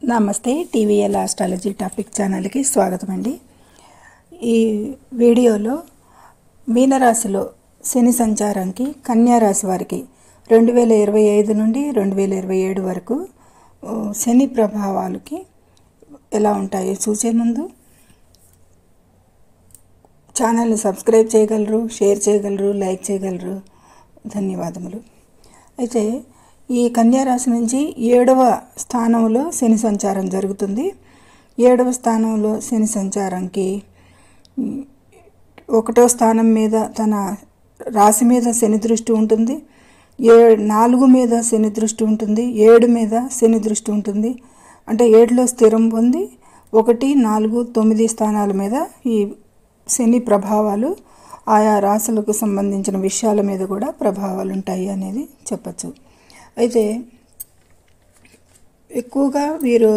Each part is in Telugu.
నమస్తే టీవీఎల్ ఆస్ట్రాలజీ టాపిక్ ఛానల్కి స్వాగతం అండి. ఈ వీడియోలో మీనరాశిలో శని సంచారంకి కన్యా రాశి వారికి 2025 నుండి 2027 వరకు శని ప్రభావాలకి ఎలా ఉంటాయో చూసే ముందు ఛానల్ని సబ్స్క్రైబ్ చేయగలరు, షేర్ చేయగలరు, లైక్ చేయగలరు. ధన్యవాదములు. అయితే ఈ కన్యా రాశి నుంచి 7వ స్థానంలో శని సంచారం జరుగుతుంది. 7వ స్థానంలో శని సంచారంకి 1వ స్థానం మీద తన రాశి మీద శని దృష్టి ఉంటుంది, 4 మీద శని దృష్టి ఉంటుంది, 7 మీద శని దృష్టి ఉంటుంది. అంటే 7లో స్థిరం పొంది 1, 4, 9 స్థానాల మీద ఈ శని ప్రభావాలు ఆయా రాశులకు సంబంధించిన విషయాల మీద కూడా ప్రభావాలు ఉంటాయి అనేది చెప్పచ్చు. అయితే ఎక్కువగా వీరు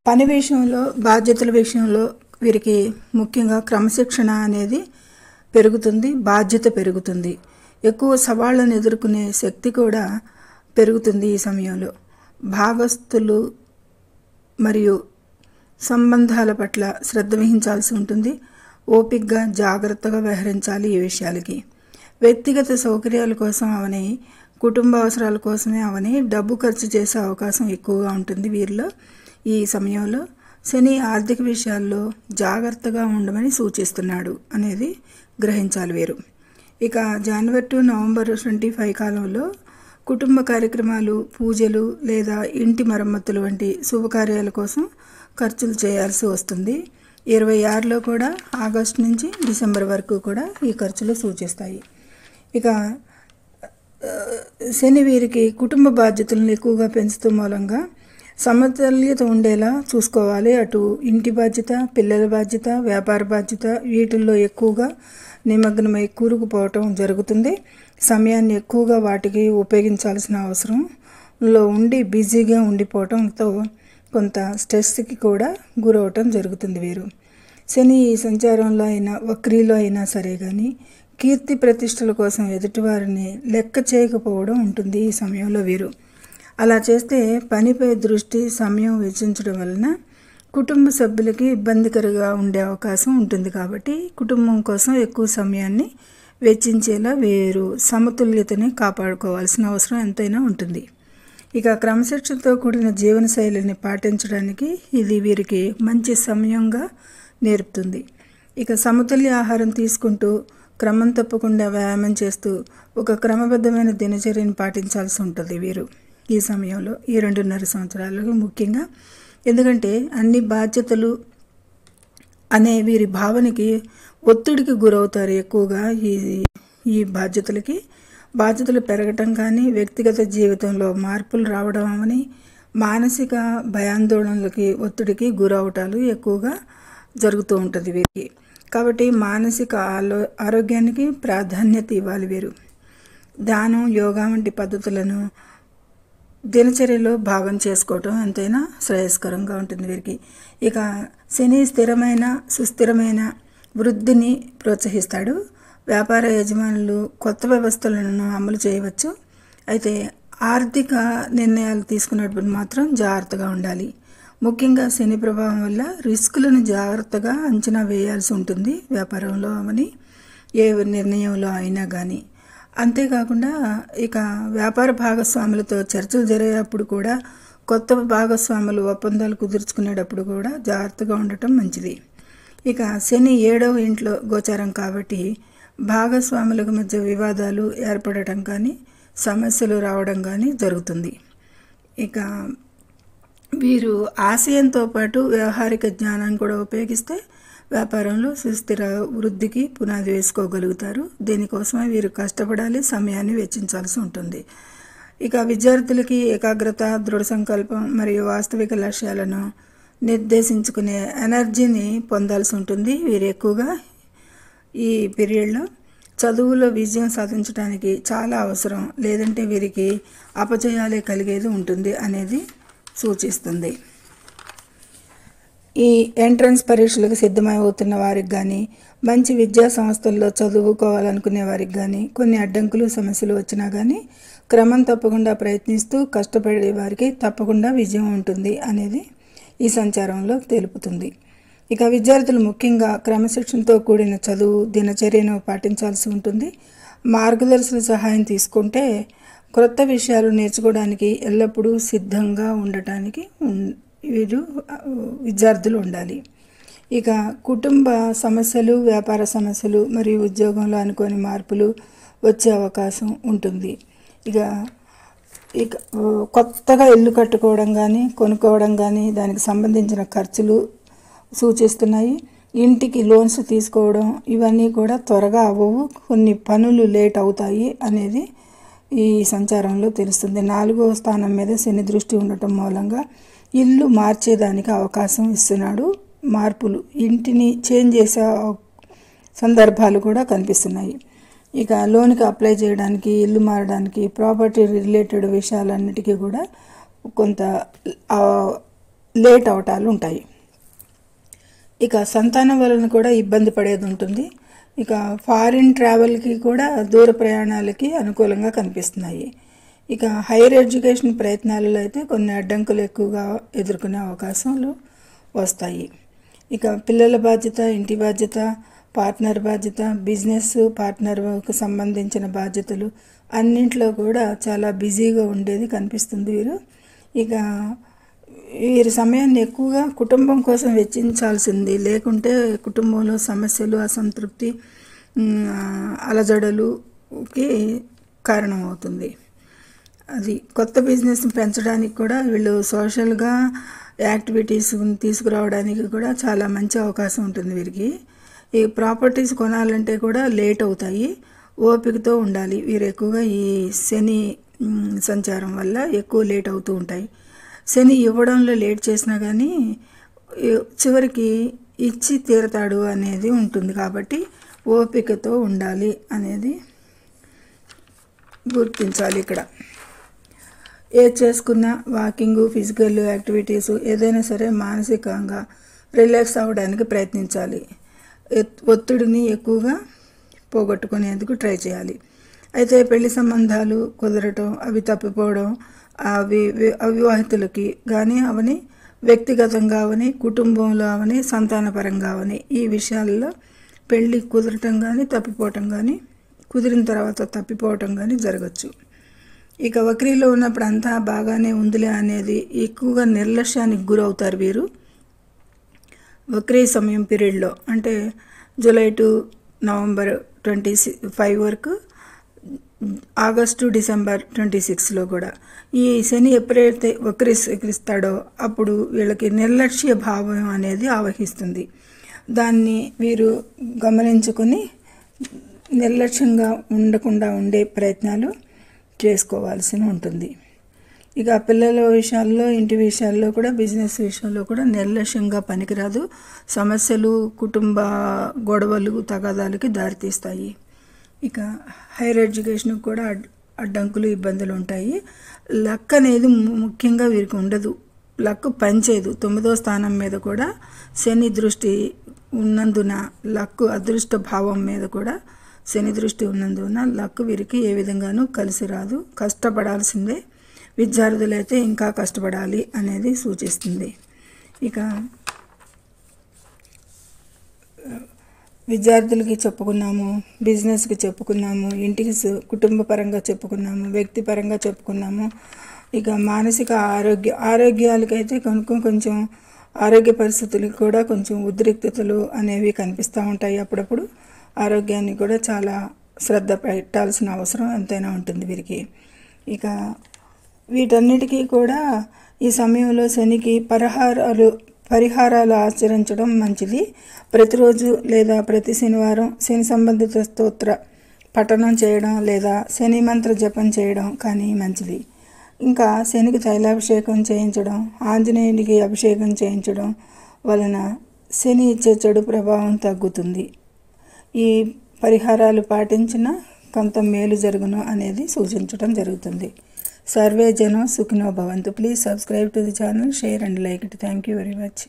పని విషయంలో, బాధ్యతల విషయంలో వీరికి ముఖ్యంగా క్రమశిక్షణ అనేది పెరుగుతుంది, బాధ్యత పెరుగుతుంది, ఎక్కువ సవాళ్ళను ఎదుర్కొనే శక్తి కూడా పెరుగుతుంది. ఈ సమయంలో భాగస్థులు మరియు సంబంధాల పట్ల శ్రద్ధ వహించాల్సి ఉంటుంది. ఓపికగా జాగ్రత్తగా వ్యవహరించాలి ఈ విషయాలకి. వ్యక్తిగత సౌకర్యాల కోసం అవని, కుటుంబ అవసరాల కోసమే అవని డబ్బు ఖర్చు చేసే అవకాశం ఎక్కువగా ఉంటుంది వీరిలో. ఈ సమయంలో శని ఆర్థిక విషయాల్లో జాగ్రత్తగా ఉండమని సూచిస్తున్నాడు అనేది గ్రహించాలి వీరు. ఇక జనవరి టు నవంబర్ 25 కాలంలో కుటుంబ కార్యక్రమాలు, పూజలు లేదా ఇంటి మరమ్మతులు వంటి శుభకార్యాల కోసం ఖర్చులు చేయాల్సి వస్తుంది. 26లో కూడా ఆగస్టు నుంచి డిసెంబర్ వరకు కూడా ఈ ఖర్చులు సూచిస్తాయి. ఇక శని వీరికి కుటుంబ బాధ్యతలను ఎక్కువగా పెంచుతూ మూలంగా సమతుల్యత ఉండేలా చూసుకోవాలి. అటు ఇంటి బాధ్యత, పిల్లల బాధ్యత, వ్యాపార బాధ్యత వీటిల్లో ఎక్కువగా నిమగ్నమై కూరుకుపోవటం జరుగుతుంది. సమయాన్ని ఎక్కువగా వాటికి ఉపయోగించాల్సిన అవసరంలో ఉండి బిజీగా ఉండిపోవటంతో కొంత స్ట్రెస్కి కూడా గురవటం జరుగుతుంది వీరు. శని సంచారంలో అయినా వక్రీలో అయినా సరే కానీ కీర్తి ప్రతిష్టల కోసం ఎదుటివారిని లెక్క చేయకపోవడం ఉంటుంది ఈ సమయంలో వీరు. అలా చేస్తే పనిపై దృష్టి, సమయం వెచ్చించడం వలన కుటుంబ సభ్యులకి ఇబ్బందికరంగా ఉండే అవకాశం ఉంటుంది. కాబట్టి కుటుంబం కోసం ఎక్కువ సమయాన్ని వెచ్చించేలా వీరు సమతుల్యతని కాపాడుకోవాల్సిన అవసరం ఎంతైనా ఉంటుంది. ఇక క్రమశిక్షణతో కూడిన జీవనశైలిని పాటించడానికి ఇది వీరికి మంచి సమయంగా నేర్పుతుంది. ఇక సమతుల్య ఆహారం తీసుకుంటూ క్రమం తప్పకుండా వ్యాయామం చేస్తూ ఒక క్రమబద్ధమైన దినచర్యను పాటించాల్సి ఉంటుంది వీరు ఈ సమయంలో, ఈ 2.5 సంవత్సరాలకు ముఖ్యంగా. ఎందుకంటే అన్ని బాధ్యతలు అనే వీరి భావనకి ఒత్తిడికి గురవుతారు ఎక్కువగా. ఈ బాధ్యతలు పెరగటం కానీ, వ్యక్తిగత జీవితంలో మార్పులు రావడం అని, మానసిక భయాందోళనలకి, ఒత్తిడికి గురవటాలు ఎక్కువగా జరుగుతూ ఉంటుంది వీరికి. కాబట్టి మానసిక ఆరోగ్యానికి ప్రాధాన్యత ఇవ్వాలి వీరు. ధ్యానం, యోగా వంటి పద్ధతులను దినచర్యలో భాగం చేసుకోవటం ఎంతైనా శ్రేయస్కరంగా ఉంటుంది వీరికి. ఇక శని స్థిరమైన, సుస్థిరమైన వృద్ధిని ప్రోత్సహిస్తాడు. వ్యాపార యజమానులు కొత్త వ్యవస్థలను అమలు చేయవచ్చు. అయితే ఆర్థిక నిర్ణయాలు తీసుకున్నప్పుడు మాత్రం జాగ్రత్తగా ఉండాలి. ముఖ్యంగా శని ప్రభావం వల్ల రిస్కులను జాగ్రత్తగా అంచనా వేయాల్సి ఉంటుంది వ్యాపారంలో అవని, ఏ నిర్ణయంలో అయినా కానీ. అంతేకాకుండా ఇక వ్యాపార భాగస్వాములతో చర్చలు జరిగేటప్పుడు కూడా, కొత్త భాగస్వాములు ఒప్పందాలు కుదుర్చుకునేటప్పుడు కూడా జాగ్రత్తగా ఉండటం మంచిది. ఇక శని 7వ ఇంట్లో గోచారం కాబట్టి భాగస్వాముల మధ్య వివాదాలు ఏర్పడటం కానీ, సమస్యలు రావడం కానీ జరుగుతుంది. ఇక వీరు ఆశయంతో పాటు వ్యవహారిక జ్ఞానాన్ని కూడా ఉపయోగిస్తే వ్యాపారంలో సుస్థిర వృద్ధికి పునాది వేసుకోగలుగుతారు. దీనికోసమే వీరు కష్టపడాలి, సమయాన్ని వెచ్చించాల్సి ఉంటుంది. ఇక విద్యార్థులకి ఏకాగ్రత, దృఢ సంకల్పం మరియు వాస్తవిక లక్ష్యాలను నిర్దేశించుకునే ఎనర్జీని పొందాల్సి ఉంటుంది వీరు ఎక్కువగా. ఈ పీరియడ్లో చదువులో విజయం సాధించడానికి చాలా అవసరం, లేదంటే వీరికి అపజయాలే కలిగేది ఉంటుంది అనేది సూచిస్తుంది. ఈ ఎంట్రన్స్ పరీక్షలకు సిద్ధమవుతున్న వారికి కానీ, మంచి విద్యా సంస్థల్లో చదువుకోవాలనుకునే వారికి కానీ కొన్ని అడ్డంకులు సమస్యలు వచ్చినా కానీ క్రమం తప్పకుండా ప్రయత్నిస్తూ కష్టపడే వారికి తప్పకుండా విజయం ఉంటుంది అనేది ఈ సంచారంలో తెలుపుతుంది. ఇక విద్యార్థులు ముఖ్యంగా క్రమశిక్షణతో కూడిన చదువు దినచర్యను పాటించాల్సి ఉంటుంది. మార్గదర్శకుల సహాయం తీసుకుంటే క్రొత్త విషయాలు నేర్చుకోవడానికి ఎల్లప్పుడూ సిద్ధంగా ఉండటానికి వీరు విద్యార్థులు ఉండాలి. ఇక కుటుంబ సమస్యలు, వ్యాపార సమస్యలు మరియు ఉద్యోగంలో అనుకోని మార్పులు వచ్చే అవకాశం ఉంటుంది. ఇక కొత్తగా ఇల్లు కట్టుకోవడం కానీ కొనుక్కోవడం కానీ దానికి సంబంధించిన ఖర్చులు సూచిస్తున్నాయి. ఇంటికి లోన్స్ తీసుకోవడం ఇవన్నీ కూడా త్వరగా అవ్వవు, కొన్ని పనులు లేట్ అవుతాయి అనేది ఈ సంచారంలో తెలుస్తుంది. 4వ స్థానం మీద శని దృష్టి ఉండటం మూలంగా ఇల్లు మార్చేదానికి అవకాశం ఇస్తున్నాడు. మార్పులు ఇంటిని చేంజ్ చేసే సందర్భాలు కూడా కనిపిస్తున్నాయి. ఇక లోన్కి అప్లై చేయడానికి, ఇల్లు మారడానికి, ప్రాపర్టీ రిలేటెడ్ విషయాలన్నిటికీ కూడా కొంత లేట్ అవటాలు ఉంటాయి. ఇక సంతానం వలన కూడా ఇబ్బంది పడేది ఉంటుంది. ఇక ఫారిన్ ట్రావెల్కి కూడా దూర ప్రయాణాలకి అనుకూలంగా కనిపిస్తున్నాయి. ఇక హైయర్ ఎడ్యుకేషన్ ప్రయత్నాలలో అయితే కొన్ని అడ్డంకులు ఎక్కువగా ఎదుర్కొనే అవకాశాలు వస్తాయి. ఇక పిల్లల బాధ్యత, ఇంటి బాధ్యత, పార్ట్నర్ బాధ్యత, బిజినెస్ పార్ట్నర్కు సంబంధించిన బాధ్యతలు అన్నింటిలో కూడా చాలా బిజీగా ఉండేది కనిపిస్తుంది వీరు. ఇక వీరి సమయాన్ని ఎక్కువగా కుటుంబం కోసం వెచ్చించాల్సింది, లేకుంటే కుటుంబంలో సమస్యలు, అసంతృప్తి, అలజడలుకి కారణమవుతుంది. అది కొత్త బిజినెస్ పెంచడానికి కూడా వీళ్ళు సోషల్గా యాక్టివిటీస్ తీసుకురావడానికి కూడా చాలా మంచి అవకాశం ఉంటుంది వీరికి. ఈ ప్రాపర్టీస్ కొనాలంటే కూడా లేట్ అవుతాయి, ఓపికతో ఉండాలి. వీరు ఎక్కువగా ఈ శని సంచారం వల్ల ఎక్కువ లేట్ అవుతూ ఉంటాయి. శని ఇవ్వడంలో లేట్ చేసినా కానీ చివరికి ఇచ్చి తీరతాడు అనేది ఉంటుంది. కాబట్టి ఓపికతో ఉండాలి అనేది గుర్తించాలి. ఇక్కడ ఏది చేసుకున్నా వాకింగ్, ఫిజికల్ యాక్టివిటీస్ ఏదైనా సరే మానసికంగా రిలాక్స్ అవ్వడానికి ప్రయత్నించాలి. ఒత్తిడిని ఎక్కువగా పోగొట్టుకునేందుకు ట్రై చేయాలి. అయితే పెళ్లి సంబంధాలు కుదరటం, అవి తప్పిపోవడం, అవివాహితులకి కానీ అవని, వ్యక్తిగతంగా అవని, కుటుంబంలో అవని, సంతానపరంగా అవని ఈ విషయాల్లో పెళ్ళి కుదరటం కానీ తప్పిపోవటం కానీ, కుదిరిన తర్వాత తప్పిపోవటం కానీ జరగచ్చు. ఇక వక్రీలో ఉన్నప్పుడు అంతా బాగానే ఉందిలే అనేది ఎక్కువగా నిర్లక్ష్యానికి గురవుతారు వీరు. వక్రీ సమయం పీరియడ్లో అంటే జూలై టు నవంబర్ 25 వరకు, ఆగస్టు డిసెంబర్ 26లో కూడా ఈ శని ఎప్పుడైతే వక్రీకరిస్తాడో అప్పుడు వీళ్ళకి నిర్లక్ష్య భావం అనేది ఆవహిస్తుంది. దాన్ని వీరు గమనించుకొని నిర్లక్ష్యంగా ఉండకుండా ఉండే ప్రయత్నాలు చేసుకోవాల్సి ఉంటుంది. ఇక పిల్లల విషయాల్లో, ఇంటి విషయాల్లో కూడా, బిజినెస్ విషయాల్లో కూడా నిర్లక్ష్యంగా పనికిరాదు. సమస్యలు, కుటుంబ గొడవలు, తగాదాలకి దారితీస్తాయి. ఇక హైయర్ ఎడ్యుకేషన్కి కూడా అడ్డంకులు, ఇబ్బందులు ఉంటాయి. లక్ అనేది ముఖ్యంగా వీరికి ఉండదు, లక్ పనిచేయదు. 9వ స్థానం మీద కూడా శని దృష్టి ఉన్నందున లక్, అదృష్ట భావం మీద కూడా శని దృష్టి ఉన్నందున లక్ వీరికి ఏ విధంగానూ కలిసి రాదు, కష్టపడాల్సిందే. విద్యార్థులైతే ఇంకా కష్టపడాలి అనేది సూచిస్తుంది. ఇక విద్యార్థులకి చెప్పుకున్నాము, బిజినెస్కి చెప్పుకున్నాము, ఇంటికి కుటుంబ పరంగా చెప్పుకున్నాము, వ్యక్తిపరంగా చెప్పుకున్నాము. ఇక మానసిక ఆరోగ్యాలకైతే కొంచెం ఆరోగ్య పరిస్థితులకు కూడా కొంచెం ఉద్రిక్తతలు అనేవి కనిపిస్తూ ఉంటాయి. అప్పుడప్పుడు ఆరోగ్యాన్ని కూడా చాలా శ్రద్ధ పెట్టాల్సిన అవసరం ఎంతైనా ఉంటుంది వీరికి. ఇక వీటన్నిటికీ కూడా ఈ సమయంలో శనికి పరిహారాలు ఆచరించడం మంచిది. ప్రతిరోజు లేదా ప్రతి శనివారం శని సంబంధిత స్తోత్ర పఠనం చేయడం లేదా శని మంత్ర జపం చేయడం కానీ మంచిది. ఇంకా శనికి తైలాభిషేకం చేయించడం, ఆంజనేయునికి అభిషేకం చేయించడం వలన శని ఇచ్చే చెడు ప్రభావం తగ్గుతుంది. ఈ పరిహారాలు పాటించిన కొంత మేలు జరుగును అనేది సూచించడం జరుగుతుంది. సర్వే జనం సుఖినో భవంతు. Please subscribe to the channel, share and like it. Thank you very much.